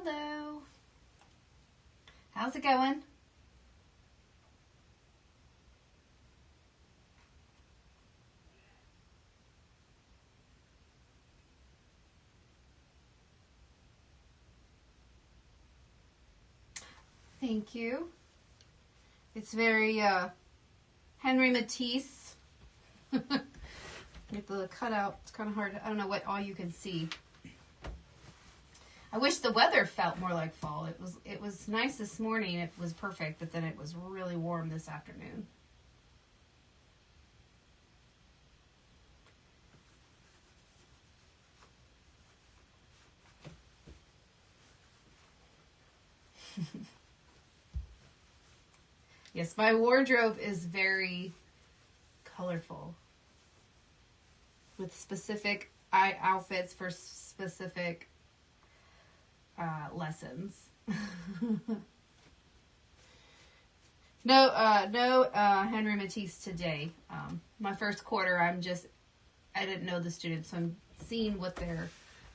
Hello. How's it going? Thank you. It's very Henry Matisse. Get the cutout. It's kind of hard. I don't know what all you can see. I wish the weather felt more like fall. It was nice this morning. It was perfect, but then it was really warm this afternoon. Yes, my wardrobe is very colorful with specific outfits for specific lessons. No Henry Matisse today. My first quarter, I didn't know the students, so I'm seeing what their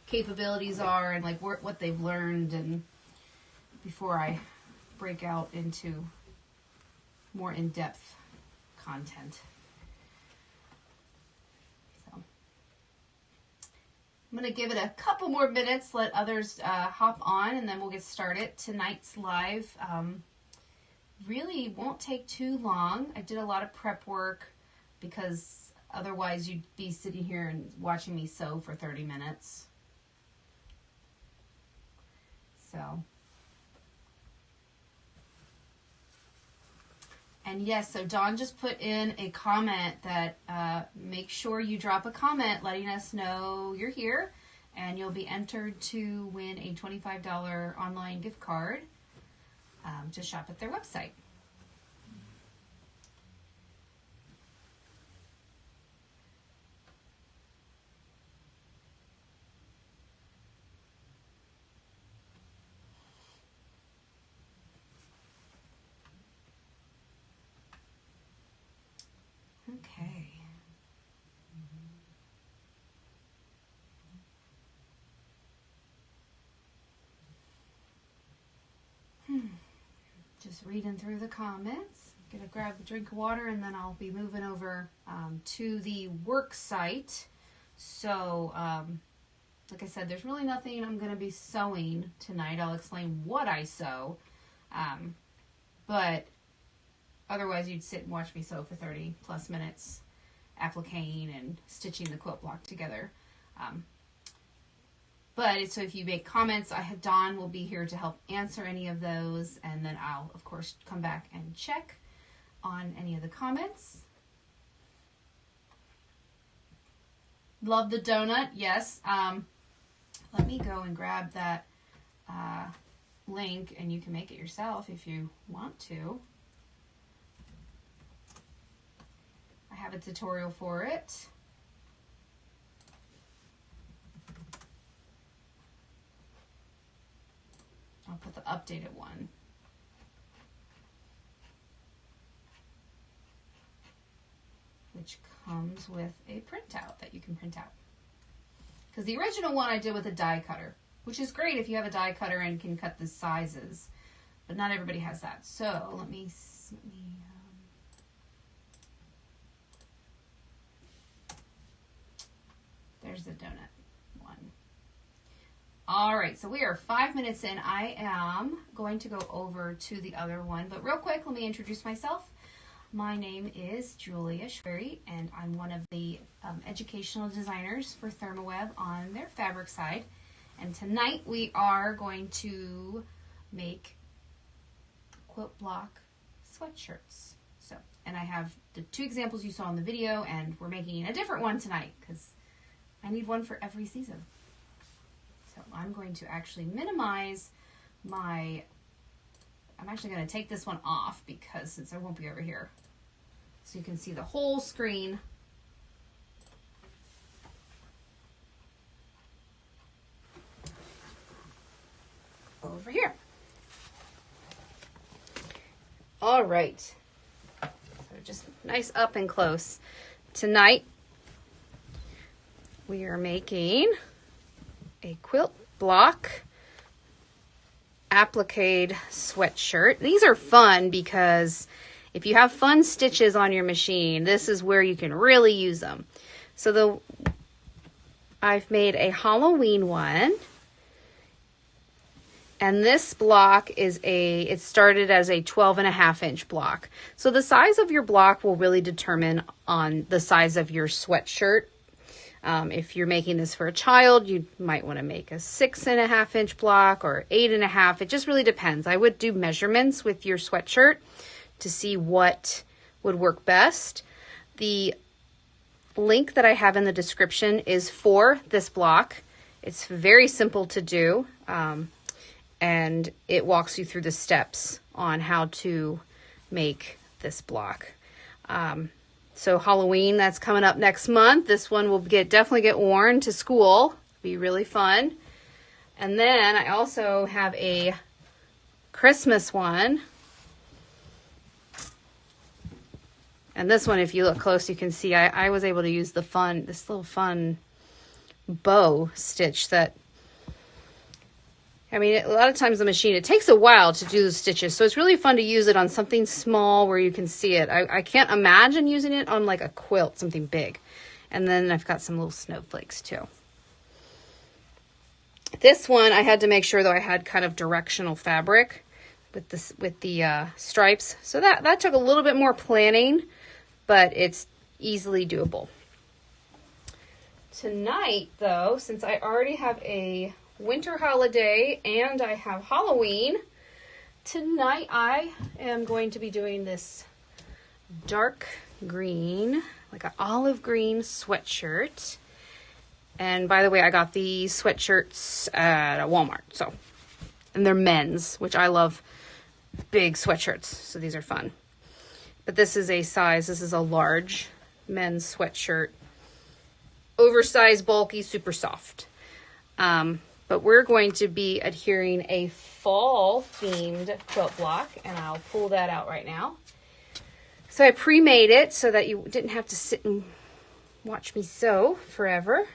capabilities are and like what they've learned, and before I break out into more in-depth content. So I'm going to give it a couple more minutes, let others hop on, and then we'll get started. Tonight's live really won't take too long. I did a lot of prep work because otherwise you'd be sitting here and watching me sew for 30 minutes. So... And yes, so Dawn just put in a comment that make sure you drop a comment letting us know you're here, and you'll be entered to win a $25 online gift card to shop at their website. Okay. Just reading through the comments. Gonna grab a drink of water, and then I'll be moving over to the work site. So, like I said, there's really nothing I'm gonna be sewing tonight. I'll explain what I sew, but otherwise you'd sit and watch me sew for 30 plus minutes, appliquing and stitching the quilt block together. So if you make comments, Dawn will be here to help answer any of those, and then I'll, of course, come back and check on any of the comments. Love the donut, yes. Let me go and grab that link, and you can make it yourself if you want to. I have a tutorial for it. I'll put the updated one. Which comes with a printout that you can print out. Because the original one I did with a die cutter, which is great if you have a die cutter and can cut the sizes, but not everybody has that. So let me there's the donut one. All right, so we are 5 minutes in. I am going to go over to the other one, but real quick, let me introduce myself. My name is Julia Schwery, and I'm one of the educational designers for ThermOWeb on their fabric side. And tonight we are going to make quilt block sweatshirts. And I have the 2 examples you saw in the video, and we're making a different one tonight because I need one for every season. So I'm going to actually minimize I'm actually going to take this one off because since I won't be over here. So you can see the whole screen. Over here. All right. So just nice up and close. Tonight we are making a quilt block applique sweatshirt. These are fun because if you have fun stitches on your machine, this is where you can really use them. So I've made a Halloween one. And this block is it started as a 12.5-inch block. So the size of your block will really determine on the size of your sweatshirt. If you're making this for a child, you might want to make a 6.5-inch block or 8.5. It just really depends. I would do measurements with your sweatshirt to see what would work best. The link that I have in the description is for this block. It's very simple to do. And it walks you through the steps on how to make this block. So Halloween, that's coming up next month. This one will definitely get worn to school. Be really fun. And then I also have a Christmas one. And this one, if you look close, you can see I was able to use this little fun bow stitch that, I mean, a lot of times the machine, it takes a while to do the stitches. So it's really fun to use it on something small where you can see it. I can't imagine using it on like a quilt, something big. And then I've got some little snowflakes too. This one, I had to make sure though I had kind of directional fabric with the stripes. So that took a little bit more planning, but it's easily doable. Tonight though, since I already have a winter holiday and I have Halloween, tonight I am going to be doing this dark green, like an olive green sweatshirt. And by the way, I got these sweatshirts at Walmart. And they're men's, which I love big sweatshirts. So these are fun. But this is a large men's sweatshirt. Oversized, bulky, super soft. But we're going to be adhering a fall themed quilt block, and I'll pull that out right now. So I pre-made it so that you didn't have to sit and watch me sew forever.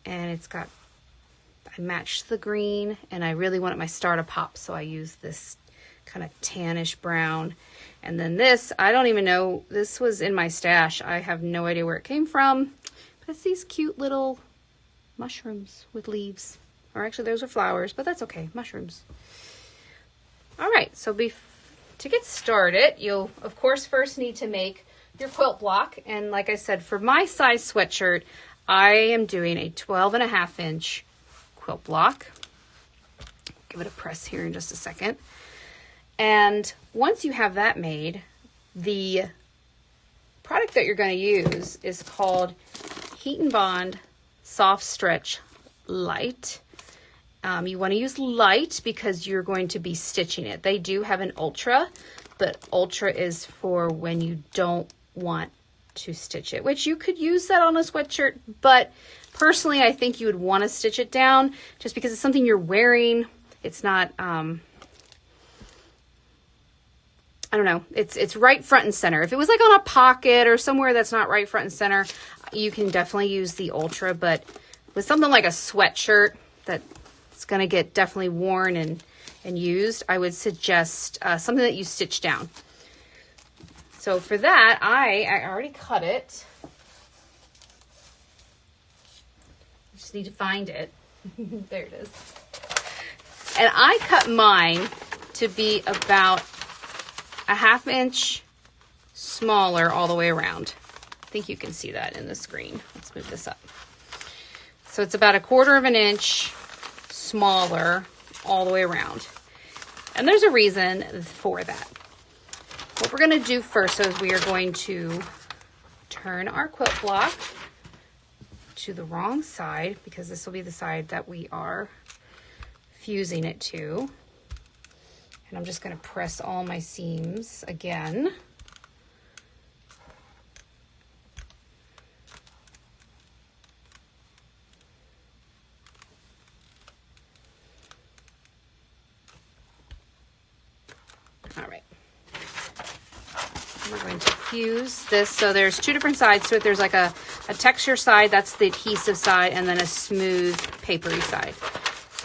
And I matched the green, and I really wanted my star to pop, so I used this kind of tannish brown. And then this, I don't even know, this was in my stash. I have no idea where it came from, but it's these cute little mushrooms with leaves. Or actually those are flowers, but that's okay, mushrooms. All right, so to get started, you'll of course first need to make your quilt block. And like I said, for my size sweatshirt, I am doing a 12.5-inch quilt block. Give it a press here in just a second. And once you have that made, the product that you're going to use is called HeatnBond Soft Stretch Lite. You want to use Lite because you're going to be stitching it. They do have an Ultra, but Ultra is for when you don't want to stitch it, which you could use that on a sweatshirt, but personally I think you would want to stitch it down just because it's something you're wearing. It's not I don't know, it's right front and center. If it was like on a pocket or somewhere that's not right front and center, you can definitely use the Ultra, but with something like a sweatshirt that's going to get definitely worn and used, I would suggest something that you stitch down. So for that, I already cut it. Just need to find it. There it is. And I cut mine to be about a 1/2 inch smaller all the way around. I think you can see that in the screen. Let's move this up. So it's about 1/4 inch smaller all the way around. And there's a reason for that. What we're going to do first is we are going to turn our quilt block to the wrong side, because this will be the side that we are fusing it to. And I'm just going to press all my seams again. All right. We're going to fuse this. So there's 2 different sides to it. There's like a texture side, that's the adhesive side, and then a smooth papery side.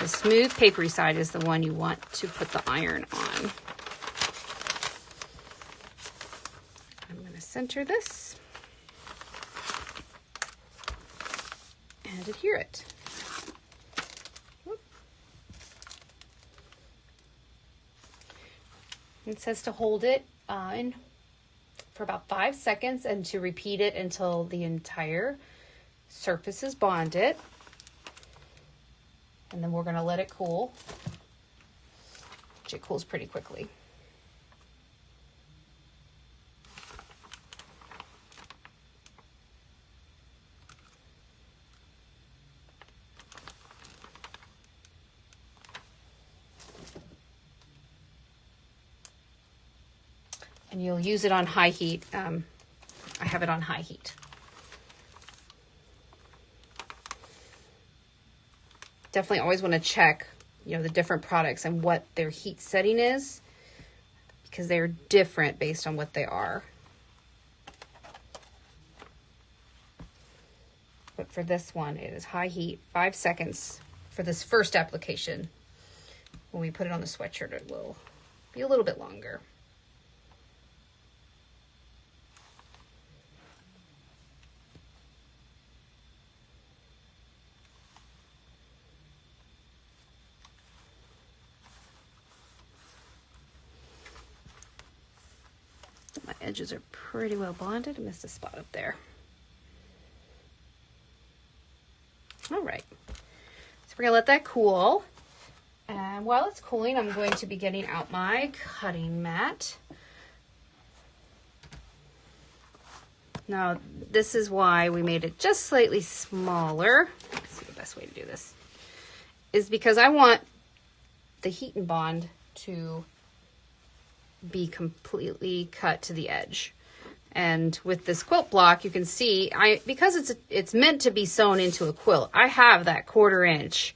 The smooth papery side is the one you want to put the iron on. I'm going to center this and adhere it. It says to hold it on for about 5 seconds and to repeat it until the entire surface is bonded. And then we're going to let it cool, which it cools pretty quickly. And you'll use it on high heat. I have it on high heat. Definitely always want to check, the different products and what their heat setting is, because they're different based on what they are. But for this one, it is high heat, 5 seconds for this first application. When we put it on the sweatshirt, it will be a little bit longer. My edges are pretty well bonded. I missed a spot up there. All right, so we're gonna let that cool. And while it's cooling, I'm going to be getting out my cutting mat. Now, this is why we made it just slightly smaller. Let's see the best way to do this. Is because I want the HeatnBond to be completely cut to the edge. And with this quilt block, you can see, because it's meant to be sewn into a quilt, I have that 1/4 inch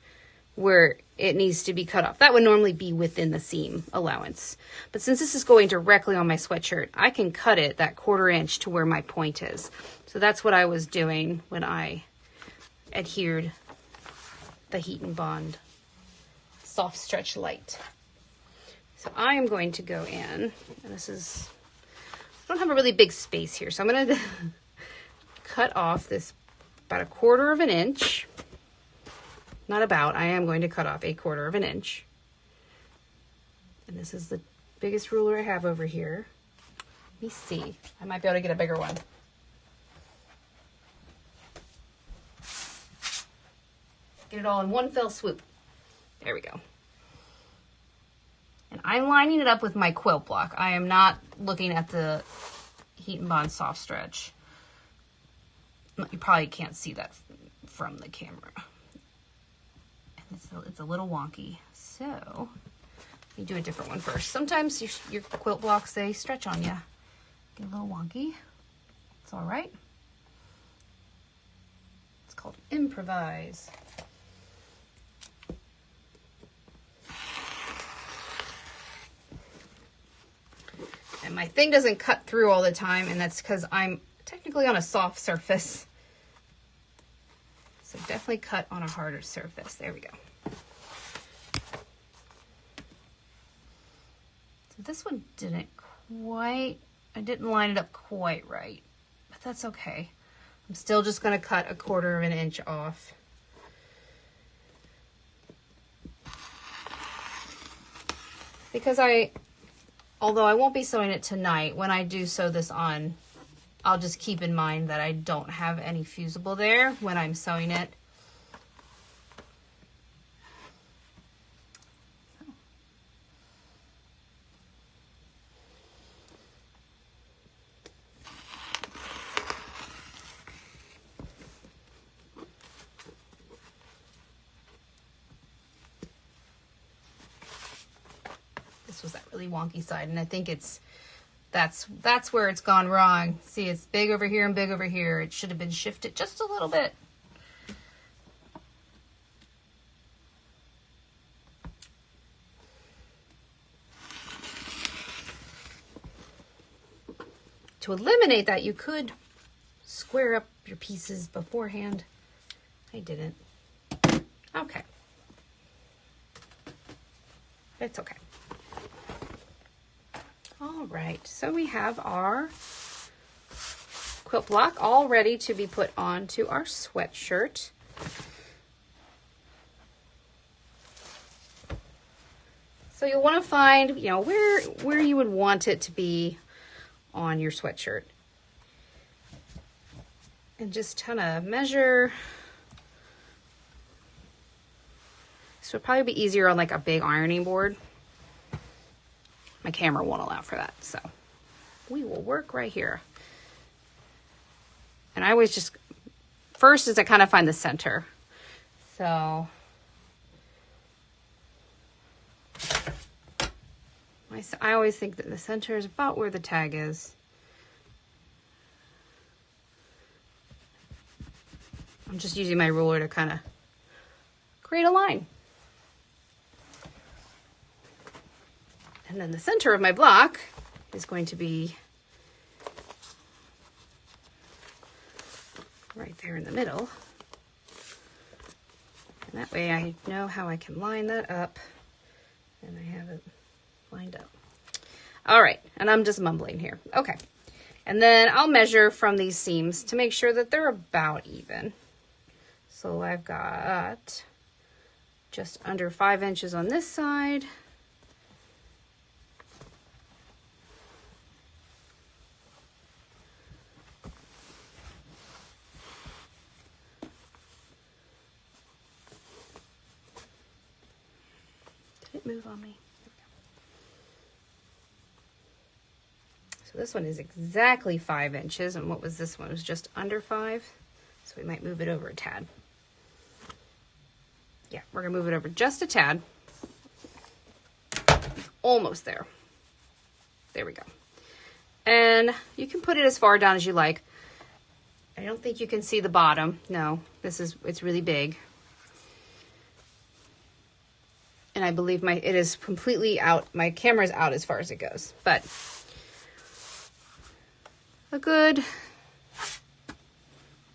where it needs to be cut off. That would normally be within the seam allowance. But since this is going directly on my sweatshirt, I can cut it that 1/4 inch to where my point is. So that's what I was doing when I adhered the HeatnBond Soft Stretch Lite. So I am going to go in, and I don't have a really big space here, so I'm going to cut off this about 1/4 inch. Not about, I am going to cut off 1/4 inch. And this is the biggest ruler I have over here. Let me see, I might be able to get a bigger one. Get it all in one fell swoop. There we go. And I'm lining it up with my quilt block. I am not looking at the HeatnBond Soft Stretch. You probably can't see that from the camera. And it's a little wonky. So, let me do a different one first. Sometimes your quilt blocks, they stretch on you. Get a little wonky. It's all right. It's called improvise. And my thing doesn't cut through all the time, and that's because I'm technically on a soft surface. So definitely cut on a harder surface. There we go. So this one I didn't line it up quite right, but that's okay. I'm still just going to cut 1/4 inch off. Because although I won't be sewing it tonight, when I do sew this on, I'll just keep in mind that I don't have any fusible there when I'm sewing it. This was that really wonky side, and I think that's where it's gone wrong. See, it's big over here and big over here. It should have been shifted just a little bit. To eliminate that, you could square up your pieces beforehand. I didn't. Okay. It's okay. All right, so we have our quilt block all ready to be put onto our sweatshirt. So you'll want to find, you know, where you would want it to be on your sweatshirt. And just kind of measure. This would probably be easier on like a big ironing board. My camera won't allow for that, so we will work right here. And I always just, first is I kind of find the center. So I always think that the center is about where the tag is. I'm just using my ruler to kind of create a line. And then the center of my block is going to be right there in the middle. And that way I know how I can line that up, and I have it lined up. All right, and I'm just mumbling here. Okay, and then I'll measure from these seams to make sure that they're about even. So I've got just under 5 inches on this side. Did it move on me? So this one is exactly 5 inches, and what was this one? It was just under 5. So we might move it over a tad. Yeah, we're gonna move it over just a tad. Almost there. There we go. And you can put it as far down as you like. I don't think you can see the bottom. No, it's really big. And I believe it is completely out. My camera is out as far as it goes, but a good, let's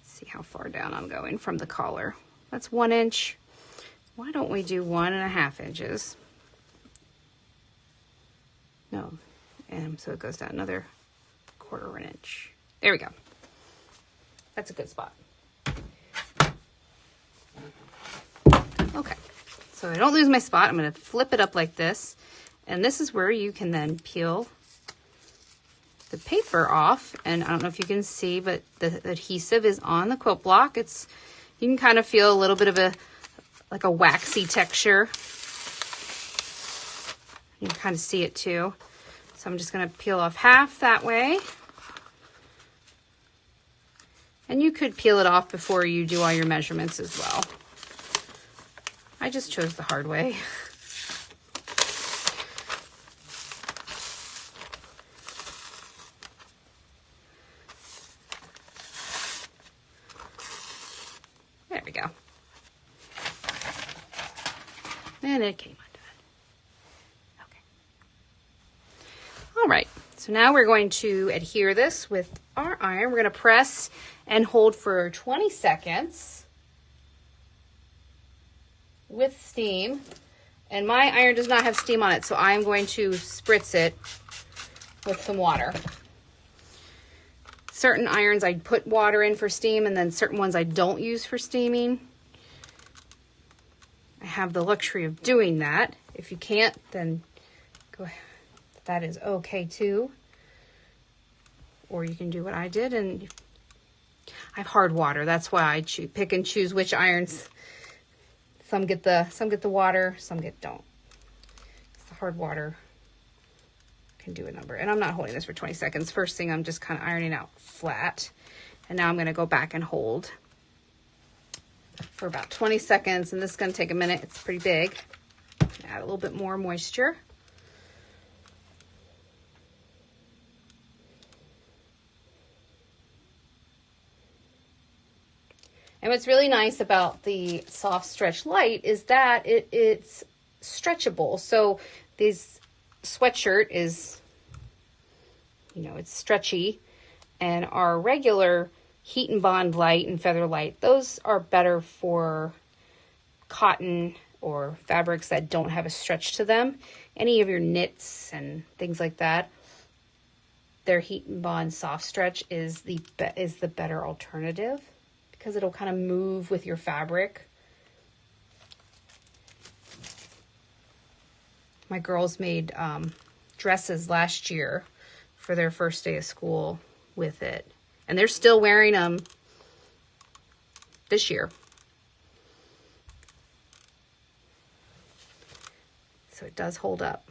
see how far down I'm going from the collar. That's 1 inch. Why don't we do 1.5 inches? No, and so it goes down another 1/4 inch. There we go. That's a good spot. Okay, so I don't lose my spot. I'm going to flip it up like this, and this is where you can then peel the paper off. And I don't know if you can see, but the adhesive is on the quilt block. You can kind of feel a little bit of like a waxy texture. You can kind of see it too. So I'm just going to peel off half that way. And you could peel it off before you do all your measurements as well. I just chose the hard way. There we go. And it came undone. Okay. All right. So now we're going to adhere this with our iron. We're going to press and hold for 20 seconds with steam. And my iron does not have steam on it, so I'm going to spritz it with some water. Certain irons I put water in for steam, and then certain ones I don't use for steaming. I have the luxury of doing that. If you can't, then go ahead. That is okay too. Or you can do what I did, and I have hard water. That's why I pick and choose which irons. Some get the water, some don't. The hard water can do a number. And I'm not holding this for 20 seconds. First thing, I'm just kind of ironing out flat. And now I'm going to go back and hold for about 20 seconds. And this is going to take a minute. It's pretty big. Add a little bit more moisture. And what's really nice about the Soft Stretch Lite is that it's stretchable. So this sweatshirt is, it's stretchy. And our regular HeatnBond Lite and Feather Lite, those are better for cotton or fabrics that don't have a stretch to them, any of your knits and things like that, their HeatnBond soft stretch is the better alternative because it'll kind of move with your fabric. My girls made dresses last year for their first day of school with it, and they're still wearing them this year. So it does hold up.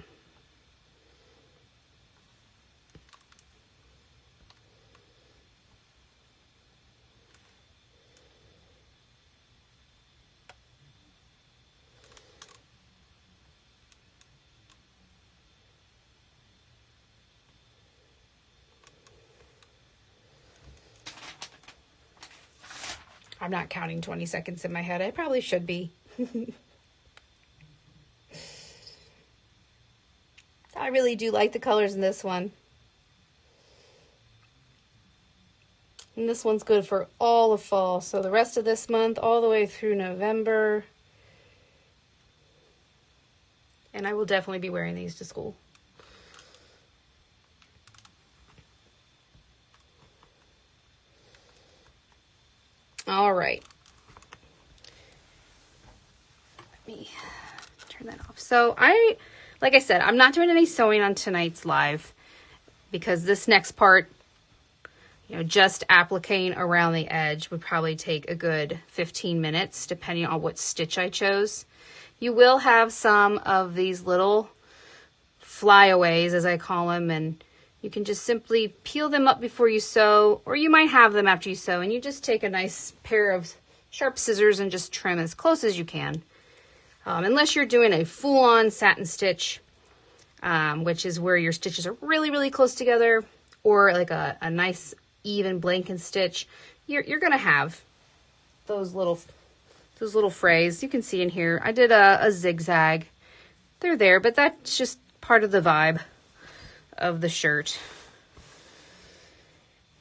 I'm not counting 20 seconds in my head. I probably should be. I really do like the colors in this one. And this one's good for all of fall. So the rest of this month, all the way through November. And I will definitely be wearing these to school. All right. Let me turn that off. So like I said, I'm not doing any sewing on tonight's live because this next part, just appliquing around the edge would probably take a good 15 minutes, depending on what stitch I chose. You will have some of these little flyaways, as I call them, and you can just simply peel them up before you sew, or you might have them after you sew, and you just take a nice pair of sharp scissors and just trim as close as you can. Unless you're doing a full-on satin stitch, which is where your stitches are really, really close together, or like a nice even blanket stitch, you're going to have those little frays. You can see in here, I did a zigzag. They're there, but that's just part of the vibe of the shirt.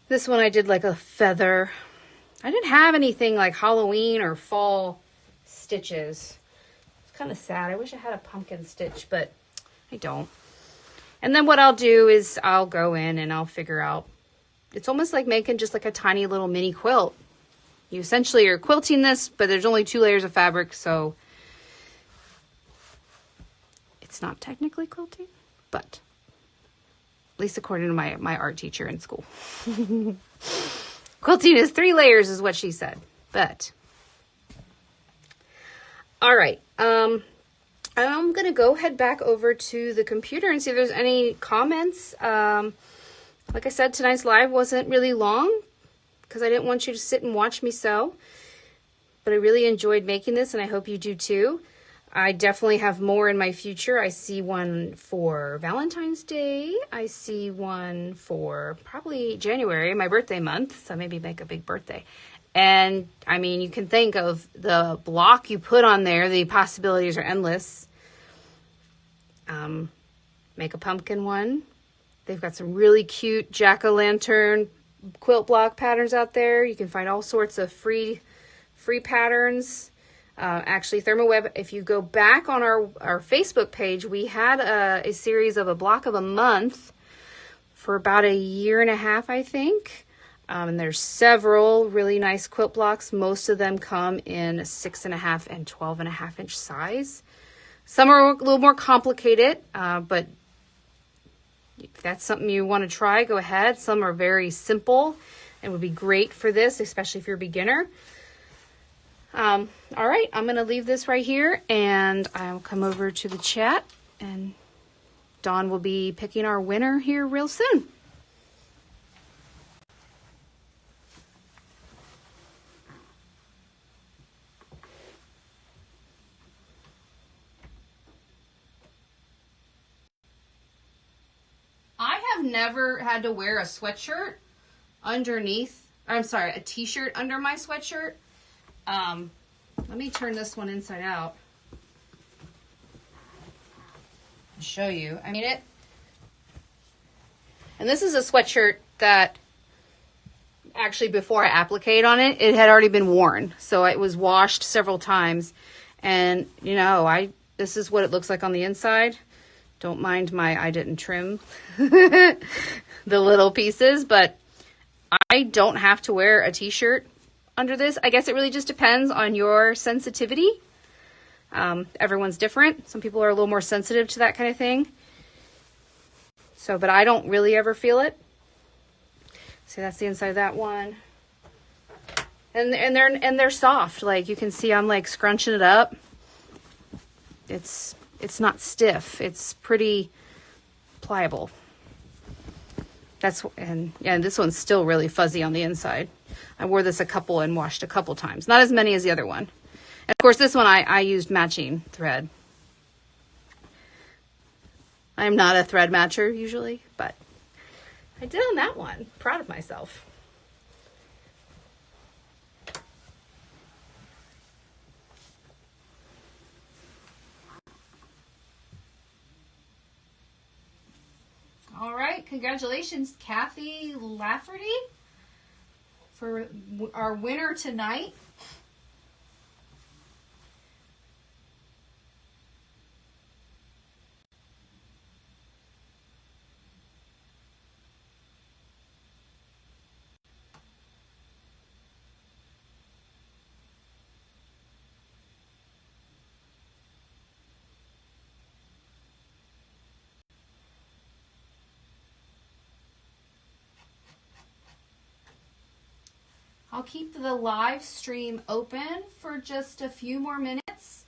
This one I did like a feather. I didn't have anything like Halloween or fall stitches. It's kind of sad. I wish I had a pumpkin stitch, but I don't. And then what I'll do is I'll go in and I'll figure out, it's almost like making just like a tiny little mini quilt. You essentially are quilting this, but there's only 2 layers of fabric, so it's not technically quilting, but at least according to my art teacher in school. Quilting is 3 layers is what she said, but all right. I'm going to go head back over to the computer and see if there's any comments. Like I said, tonight's live wasn't really long because I didn't want you to sit and watch me sew, but I really enjoyed making this, and I hope you do too. I definitely have more in my future. I see one for Valentine's Day. I see one for probably January, my birthday month, so maybe make a big birthday. And I mean, you can think of the block you put on there. The possibilities are endless. Make a pumpkin one. They've got some really cute jack-o'-lantern quilt block patterns out there. You can find all sorts of free patterns. Actually, ThermOWeb, if you go back on our Facebook page, we had a series of a block of a month for about a year and a half, I think. And there's several really nice quilt blocks. Most of them come in 6.5 and 12.5 inch size. Some are a little more complicated, but if that's something you want to try, go ahead. Some are very simple and would be great for this, especially if you're a beginner. All right, I'm going to leave this right here, and I'll come over to the chat, and Dawn will be picking our winner here real soon. I have never had to wear a sweatshirt underneath, I'm sorry, a t-shirt under my sweatshirt. Let me turn this one inside out and show you. I mean it. And this is a sweatshirt that actually before I appliqued on it, it had already been worn. So it was washed several times. And you know, this is what it looks like on the inside. Don't mind I didn't trim the little pieces, but I don't have to wear a t-shirt under this. I guess it really just depends on your sensitivity. Everyone's different. Some people are a little more sensitive to that kind of thing. So, but I don't really ever feel it. See, that's the inside of that one. And they're soft. Like you can see, I'm like scrunching it up. It's not stiff. It's pretty pliable. And this one's still really fuzzy on the inside. I wore this and washed a couple times. Not as many as the other one. And of course, this one I used matching thread. I'm not a thread matcher usually, but I did on that one. Proud of myself. All right, congratulations, Kathy Lafferty, for our winner tonight. I'll keep the live stream open for just a few more minutes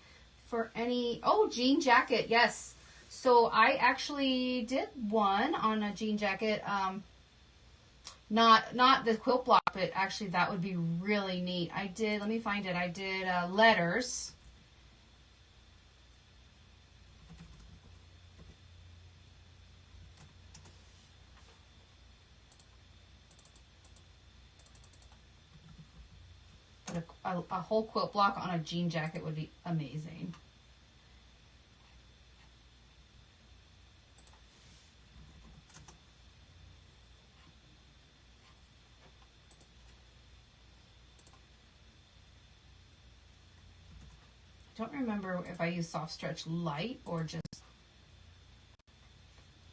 for any... Oh, jean jacket, yes. So I actually did one on a jean jacket. Not the quilt block, but actually that would be really neat. Let me find it. I did letters. A whole quilt block on a jean jacket would be amazing. I don't remember if I used Soft Stretch Lite or just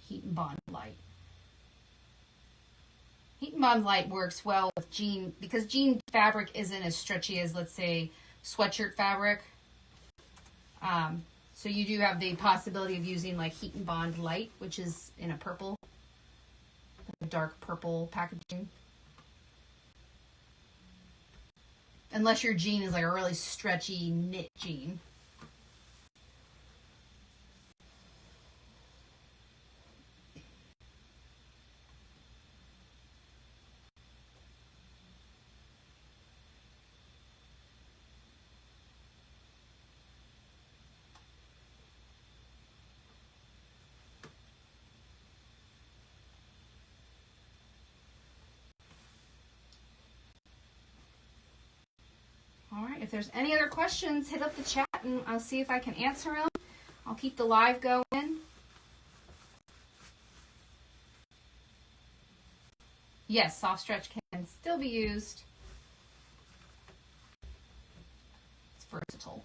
HeatnBond Lite. HeatnBond Lite works well with jean, because jean fabric isn't as stretchy as, let's say, sweatshirt fabric. So you do have the possibility of using like HeatnBond Lite, which is in a purple, dark purple packaging. Unless your jean is like a really stretchy knit jean. All right, if there's any other questions, hit up the chat and I'll see if I can answer them. I'll keep the live going. Yes, soft stretch can still be used. It's versatile.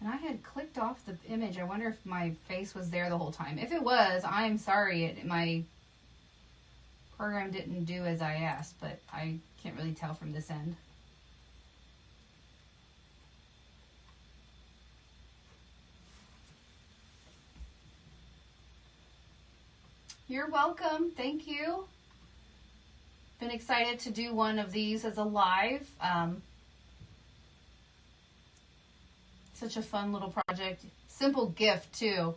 And I had clicked off the image. I wonder if my face was there the whole time. If it was, I'm sorry. My program didn't do as I asked, but I can't really tell from this end. You're welcome. Thank you. Been excited to do one of these as a live. Such a fun little project. Simple gift too.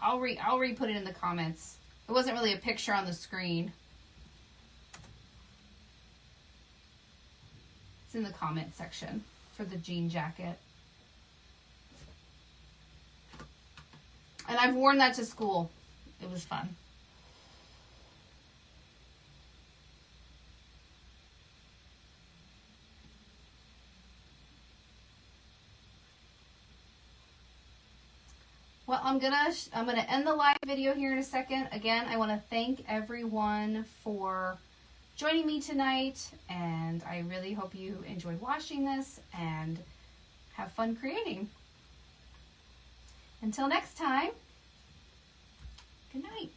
I'll re-put it in the comments. It wasn't really a picture on the screen. It's in the comment section for the jean jacket. And I've worn that to school. It was fun. Well, I'm gonna end the live video here in a second. Again, I want to thank everyone for joining me tonight, and I really hope you enjoyed watching this and have fun creating. Until next time, good night.